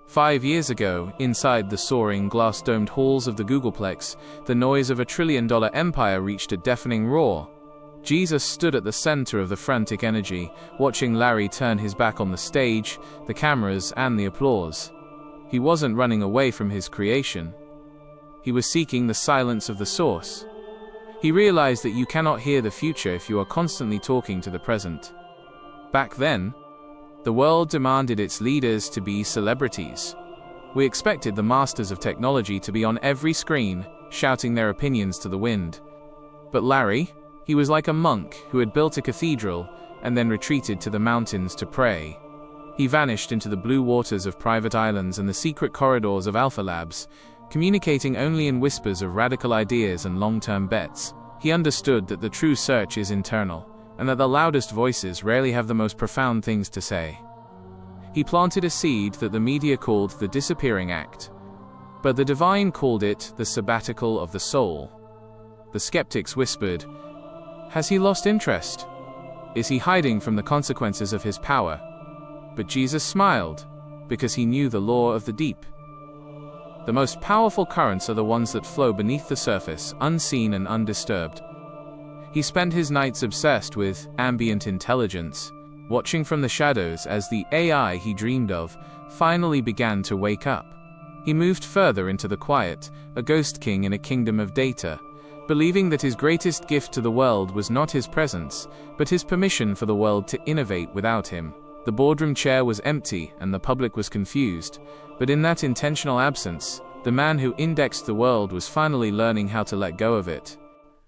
5 years ago, inside the soaring, glass-domed halls of the Googleplex, the noise of a trillion-dollar empire reached a deafening roar. Jesus stood at the center of the frantic energy, watching Larry turn his back on the stage, the cameras, and the applause. He wasn't running away from his creation. He was seeking the silence of the source. He realized that you cannot hear the future if you are constantly talking to the present. Back then, the world demanded its leaders to be celebrities. We expected the masters of technology to be on every screen, shouting their opinions to the wind. But Larry, he was like a monk who had built a cathedral and then retreated to the mountains to pray. He vanished into the blue waters of private islands and the secret corridors of Alpha Labs, communicating only in whispers of radical ideas and long-term bets. He understood that the true search is internal, and that the loudest voices rarely have the most profound things to say. He planted a seed that the media called the disappearing act, but the divine called it the sabbatical of the soul. The skeptics whispered, "Has he lost interest? Is he hiding from the consequences of his power?" But Jesus smiled, because he knew the law of the deep. The most powerful currents are the ones that flow beneath the surface, unseen and undisturbed. He spent his nights obsessed with ambient intelligence, watching from the shadows as the AI he dreamed of finally began to wake up. He moved further into the quiet, a ghost king in a kingdom of data, believing that his greatest gift to the world was not his presence, but his permission for the world to innovate without him. The boardroom chair was empty and the public was confused, but in that intentional absence, the man who indexed the world was finally learning how to let go of it.